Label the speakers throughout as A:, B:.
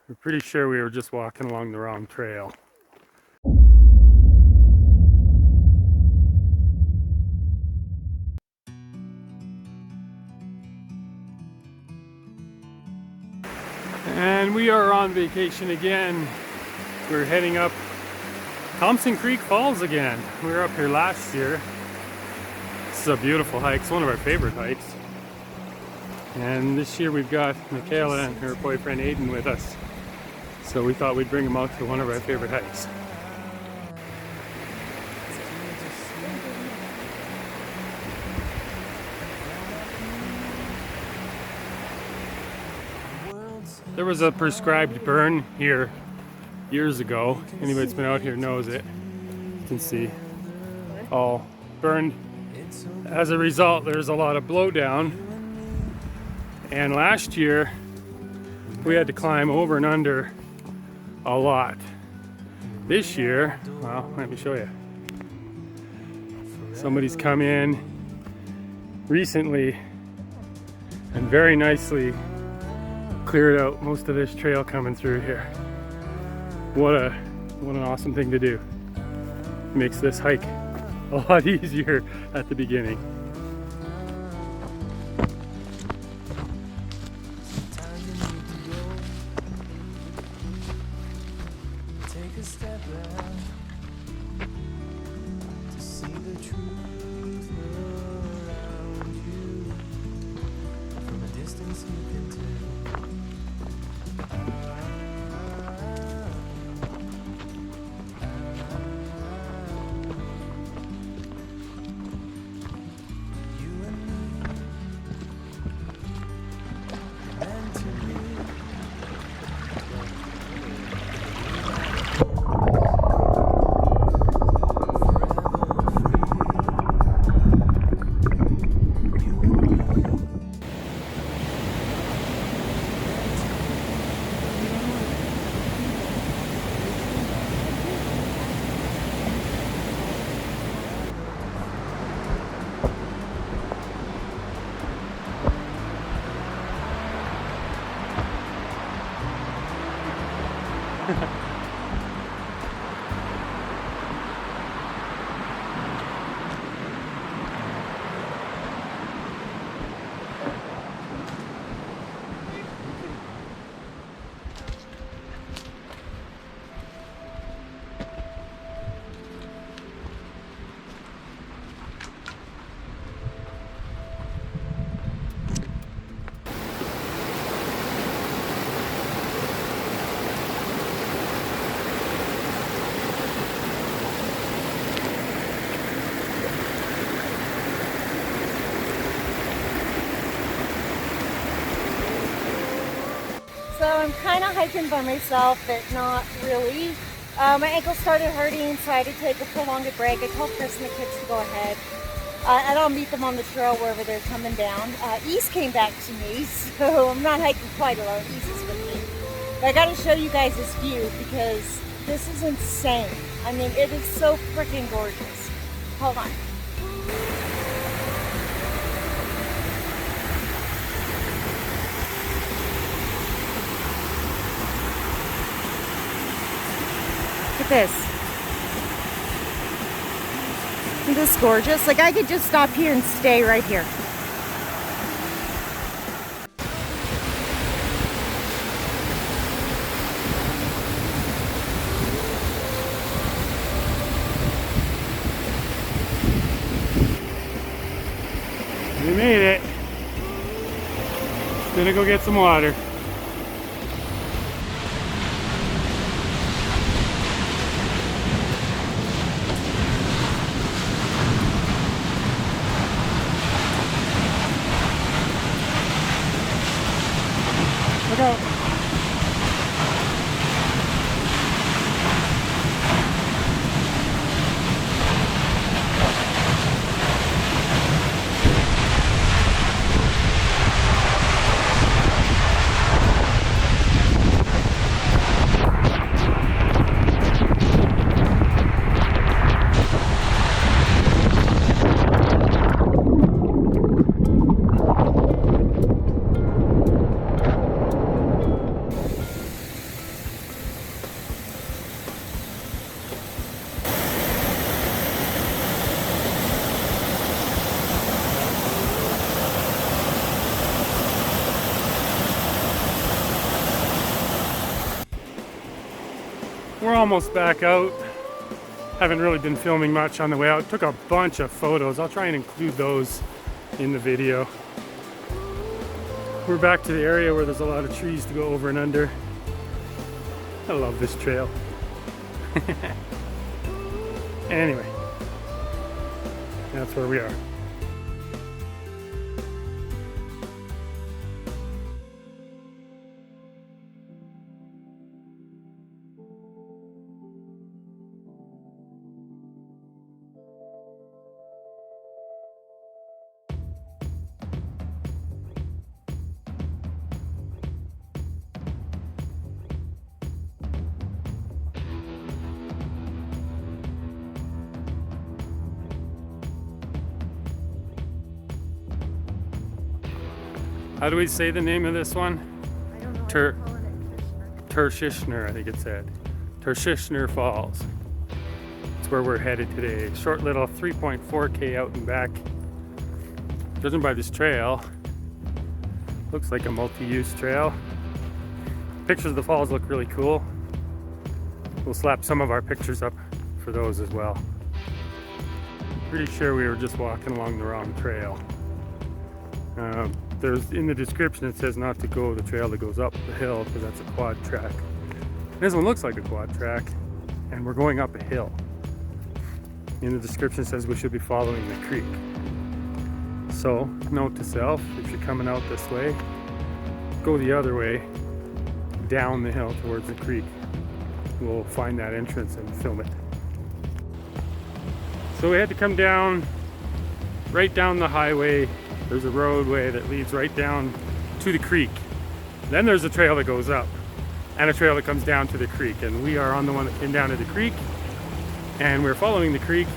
A: We're pretty sure we were just walking along the wrong trail. And we are on vacation again. We're heading up Thompson Creek Falls again. We were up here last year. This is a beautiful hike. It's one of our favorite hikes. And this year we've got Michaela and her boyfriend Aiden with us. So we thought we'd bring them out to one of our favorite hikes. There was a prescribed burn here years ago. Anybody that's been out here knows it. You can see all burned. As a result, there's a lot of blowdown. And last year, we had to climb over and under a lot. This year, well, let me show you. Somebody's come in recently and very nicely cleared out most of this trail coming through here. What an awesome thing to do. Makes this hike a lot easier at the beginning.
B: Take a step back to see the truth around you. From a distance you can tell.
C: So I'm kind of hiking by myself, but not really. My ankles started hurting, so I had to take a prolonged break. I told Chris and the kids to go ahead. And I'll meet them on the trail wherever they're coming down. East came back to me, so I'm not hiking quite alone. East is with me. But I got to show you guys this view because this is insane. I mean, it is so freaking gorgeous. Hold on. Look at this. Isn't this gorgeous? Like I could just stop here and stay right here.
A: We made it. Just gonna go get some water. Look out. we're almost back out. Haven't really been filming much on the way out. Took a bunch of photos. I'll try and include those in the video. We're back to the area where there's a lot of trees to go over and under. I love this trail. Anyway, that's where we are. How do we say the name of this one?
C: I don't know.
A: Tershisner, I think it said. Tershisner Falls. That's where we're headed today. Short little 3.4K out and back. Judging by this trail, looks like a multi-use trail. Pictures of the falls look really cool. We'll slap some of our pictures up for those as well. Pretty sure we were just walking along the wrong trail. There's in the description it says not to go the trail that goes up the hill because that's a quad track. This one looks like a quad track and we're going up a hill. In the description it says we should be following the creek. So note to self, if you're coming out this way, go the other way down the hill towards the creek. We'll find that entrance and film it. So we had to come down, right down the highway. There's a roadway that leads right down to the creek. Then there's a trail that goes up and a trail that comes down to the creek. And we are on the one that came down to the creek and we're following the creek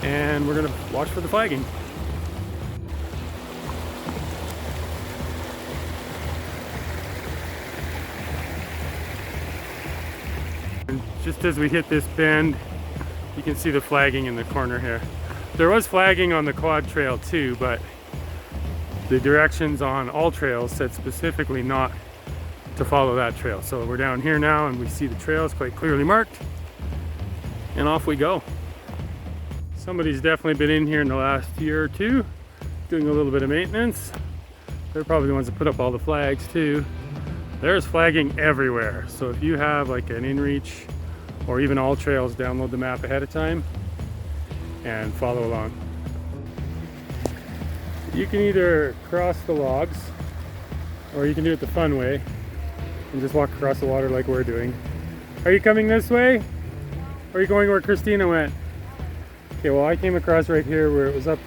A: and we're gonna watch for the flagging. And just as we hit this bend, you can see the flagging in the corner here. There was flagging on the quad trail too, but the directions on all trails said specifically not to follow that trail. So we're down here now and we see the trails quite clearly marked and off we go. Somebody's definitely been in here in the last year or two doing a little bit of maintenance. They're probably the ones that put up all the flags too. There's flagging everywhere. So if you have like an inReach or even all trails, download the map ahead of time and follow along. You can either cross the logs or you can do it the fun way and just walk across the water like we're doing. Are you coming this way? Or are you going where Christina went? Okay, well I came across right here where it was up,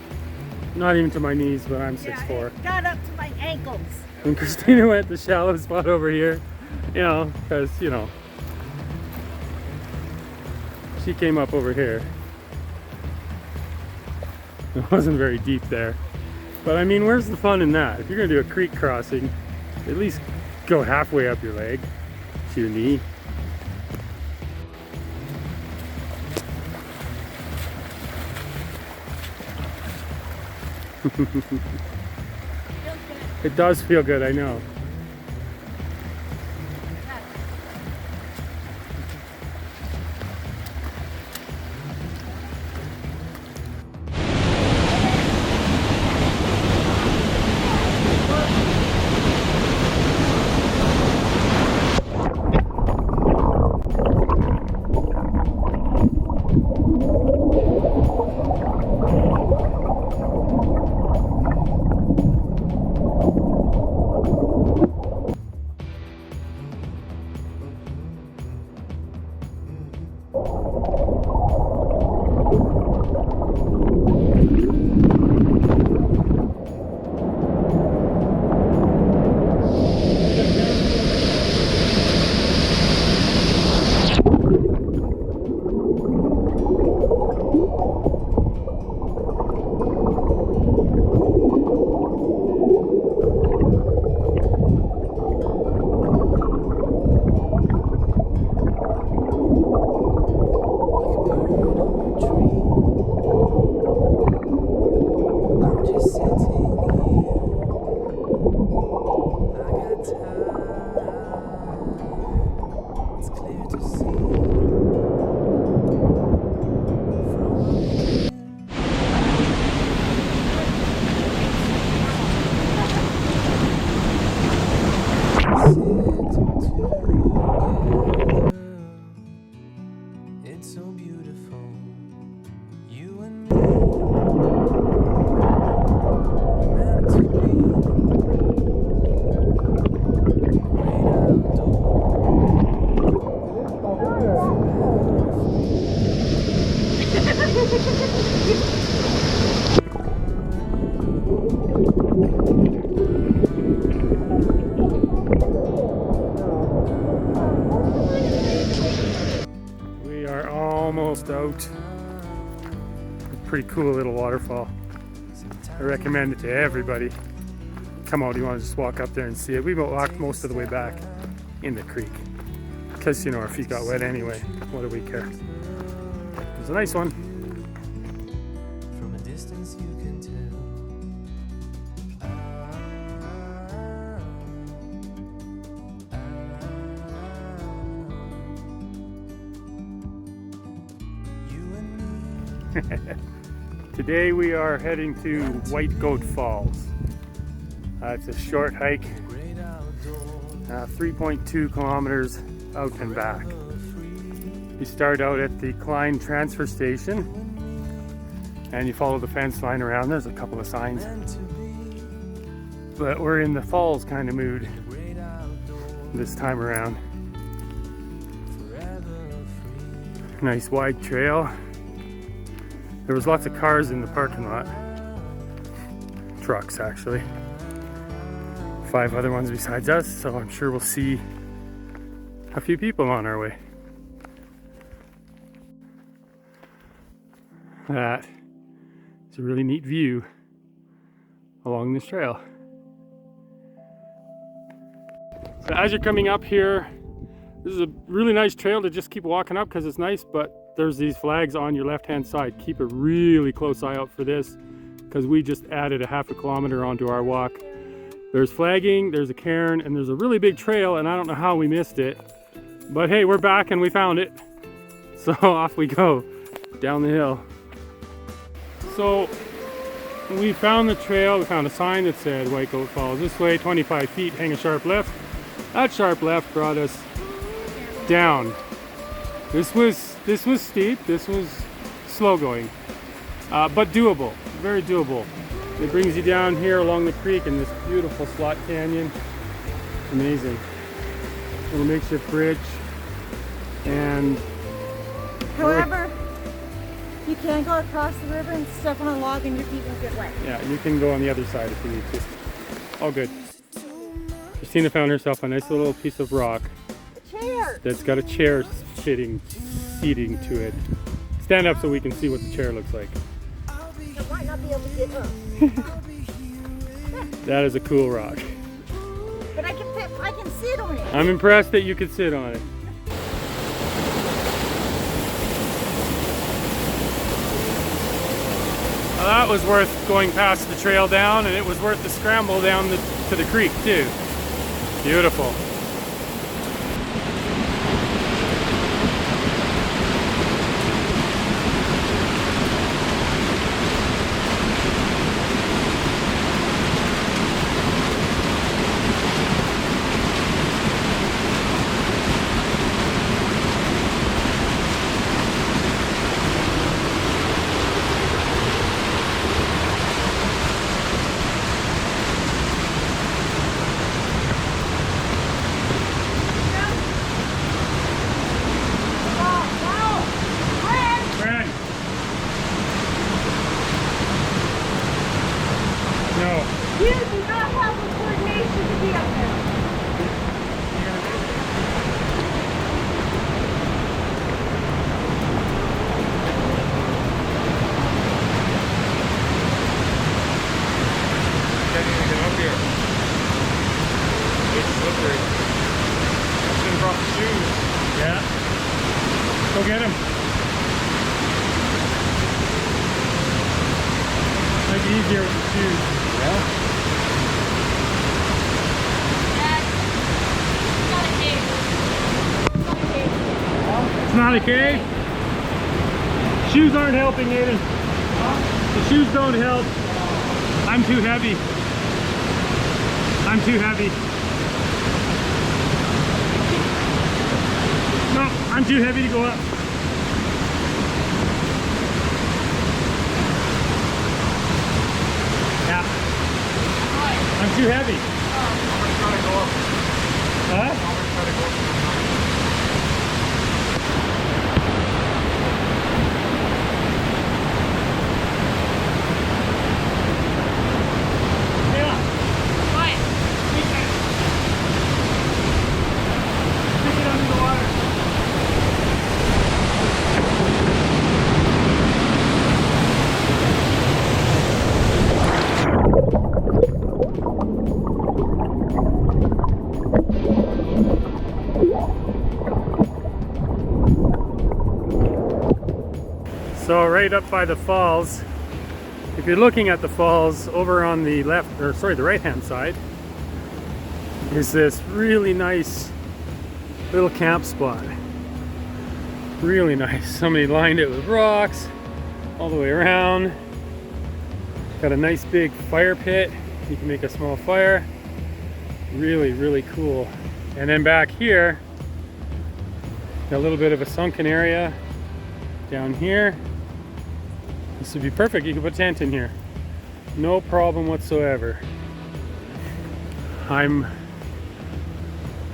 A: not even to my knees, but I'm 6'4".
C: Yeah, it got up to my ankles.
A: And Christina went the shallow spot over here, you know, because, you know, she came up over here. It wasn't very deep there. But I mean, where's the fun in that? If you're gonna do a creek crossing, at least go halfway up your leg to your knee. It does feel good, I know. almost out. Pretty cool little waterfall. I recommend it to everybody. Come out, you want to just walk up there and see it. We walked most of the way back in the creek because, you know, our feet got wet anyway. What do we care? It was a nice one.
B: From a distance you can tell. You and me.
A: Today we are heading to Whitegoat Falls. It's a short hike, 3.2 kilometers out and back. You start out at the Klein transfer station and you follow the fence line around. There's a couple of signs. But we're in the falls kind of mood this time around. Nice wide trail. There was lots of cars in the parking lot. Trucks, actually. 5 other ones besides us, so I'm sure we'll see a few people on our way. That is a really neat view along this trail. So as you're coming up here, this is a really nice trail to just keep walking up because it's nice, but there's these flags on your left-hand side. Keep a really close eye out for this because we just added a half a kilometer onto our walk. There's flagging, there's a cairn, and there's a really big trail, and I don't know how we missed it. But hey, we're back and we found it. So off we go down the hill. So we found the trail. We found a sign that said Whitegoat Falls. This way, 25 feet, hang a sharp left. That sharp left brought us down. This was steep, this was slow going, but doable, very doable. It brings you down here along the creek in this beautiful slot canyon. Amazing. Little makeshift bridge. And
C: However, you can go across the river and step on a log and your feet won't get wet.
A: yeah, you can go on the other side if you need to. All good. Christina found herself a nice little piece of rock
C: Chair!
A: that's got a chair seating to it. Stand up so we can see what the chair looks like.
C: I might not be able to get up.
A: That is a cool rock.
C: But I can sit on it.
A: I'm impressed that you could sit on it. Well, that was worth going past the trail down, and it was worth the scramble down to the creek too. Beautiful.
C: You do not have the coordination to be up there.
A: Can't even get up here. It's slippery. I shouldn't drop the shoes. Yeah. Go get him. Might be easier with the shoes. Yeah. It's not a cave. Shoes aren't helping, Aiden. The shoes don't help. I'm too heavy. I'm too heavy. No, I'm too heavy to go up. Yeah. I'm too heavy. Huh? So right up by the falls, if you're looking at the falls, over on the left, or sorry, the right hand side, is this really nice little camp spot. Really nice. Somebody lined it with rocks all the way around. Got a nice big fire pit. You can make a small fire. Really, really cool. And then back here, got a little bit of a sunken area down here. This would be perfect. You could put a tent in here. No problem whatsoever. I'm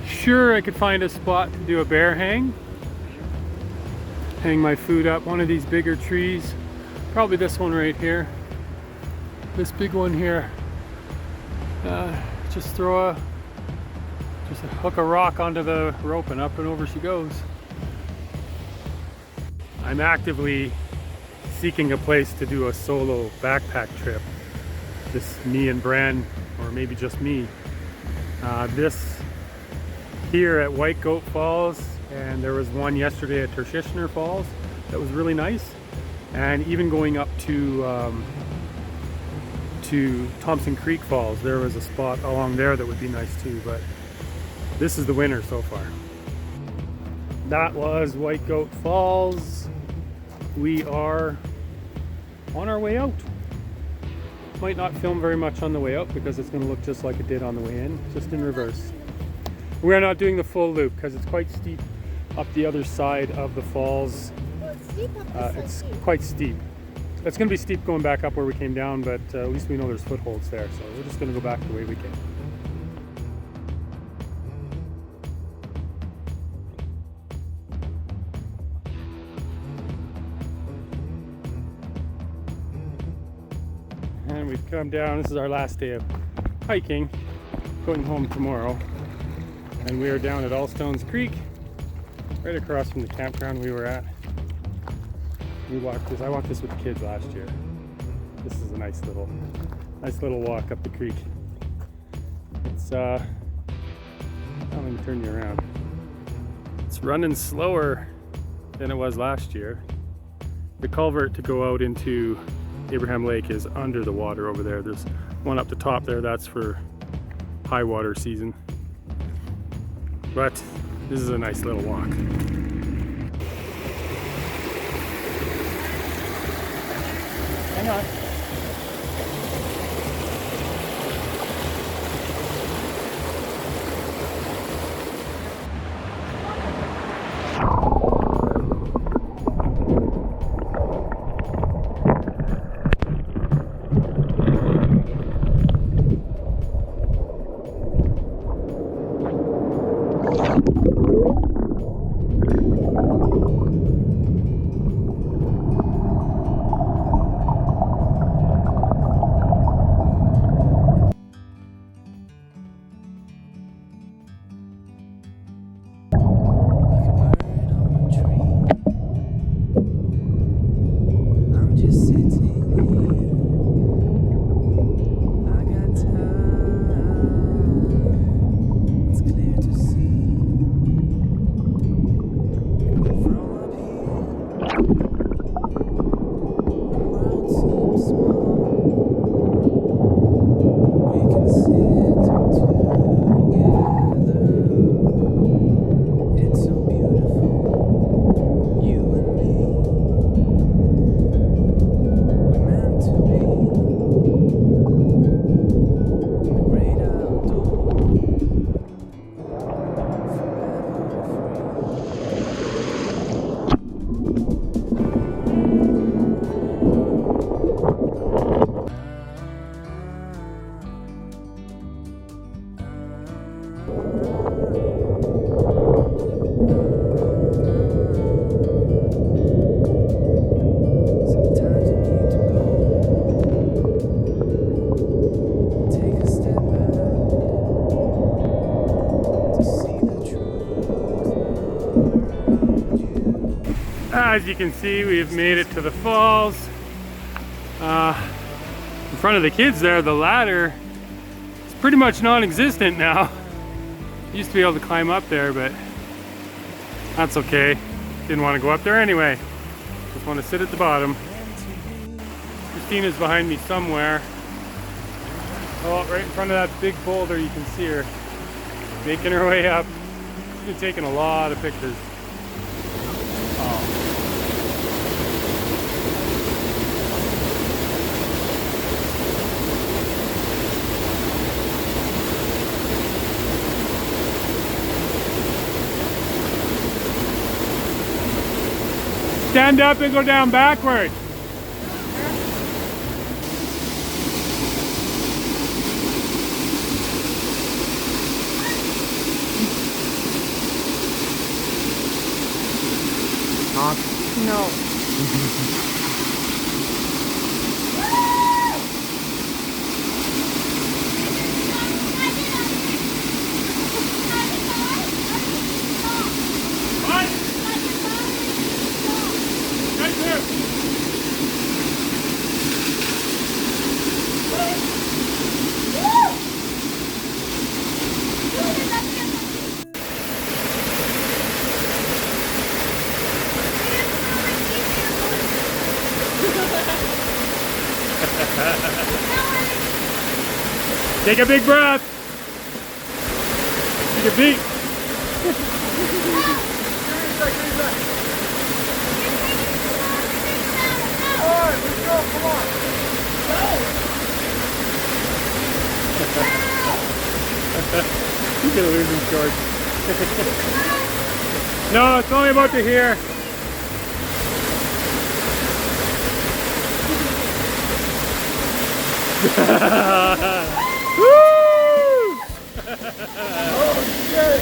A: sure I could find a spot to do a bear hang. Hang my food up one of these bigger trees. Probably this one right here. This big one here. Just hook a rock onto the rope and up and over she goes. I'm actively seeking a place to do a solo backpack trip. Just me and Bran, or maybe just me. This here at Whitegoat Falls, and there was one yesterday at Tershisner Falls that was really nice. And even going up to Thompson Creek Falls, there was a spot along there that would be nice too, but this is the winner so far. That was Whitegoat Falls. We are on our way out. Might not film very much on the way out because it's going to look just like it did on the way in, just in reverse. We are not doing the full loop because it's quite steep up the other side of the falls.
C: Well, it's steep up this side
A: It's
C: too.
A: quite steep. It's going to be steep going back up where we came down, but at least we know there's footholds there, so we're just going to go back the way we came. And we've come down. This is our last day of hiking, going home tomorrow. And we are down at Allstones Creek, right across from the campground we were at. We walked this. I walked this with the kids last year. This is a nice little walk up the creek. It's let me turn you around. It's running slower than it was last year. The culvert to go out into Abraham Lake is under the water over there. There's one up the top there. That's for high water season. But this is a nice little walk. Hang on. As you can see, we've made it to the falls. In front of the kids there, the ladder is pretty much non-existent now. Used to be able to climb up there, but that's okay. Didn't want to go up there anyway. Just want to sit at the bottom. Christina's behind me somewhere. Oh, right in front of that big boulder, you can see her making her way up. She's been taking a lot of pictures. Stand up and go down backwards.
C: No.
A: Take a big breath. Take a beat.
D: Alright, let's go, come on.
A: You're gonna lose him short. No, it's only about to here. Woo!
D: Oh, shit.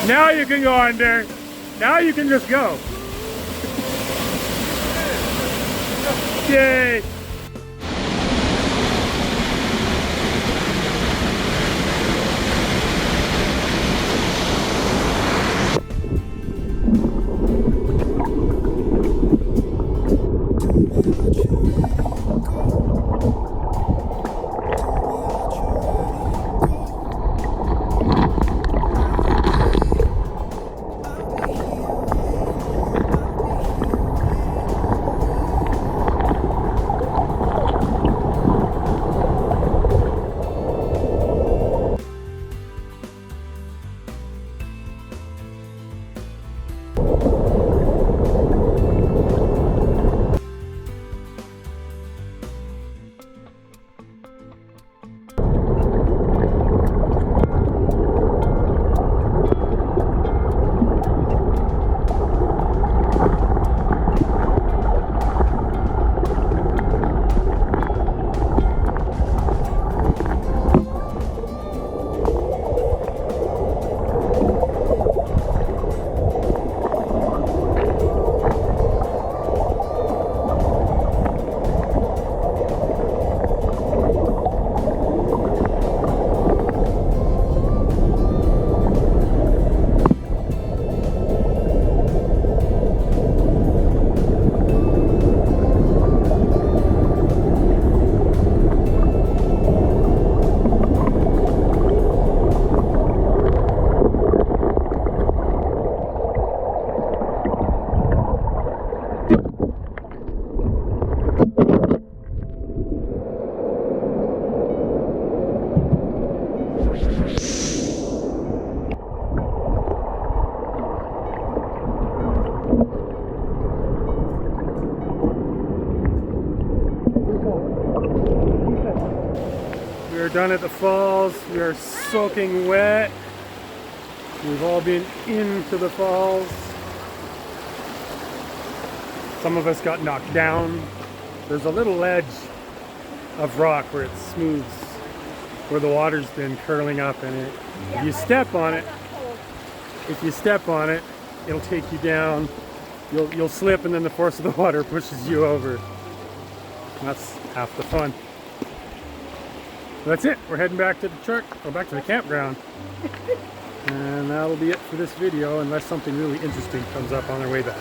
A: Now you can go under. Now you can just go. Yay! We are done at the falls. We are soaking wet. We've all been into the falls. Some of us got knocked down. There's a little ledge of rock where it smooths, where the water's been curling up in it. If you step on it, it'll take you down. You'll slip, and then the force of the water pushes you over. And that's half the fun. That's it. We're heading back to the truck, or back to the campground. And that'll be it for this video, unless something really interesting comes up on our way back.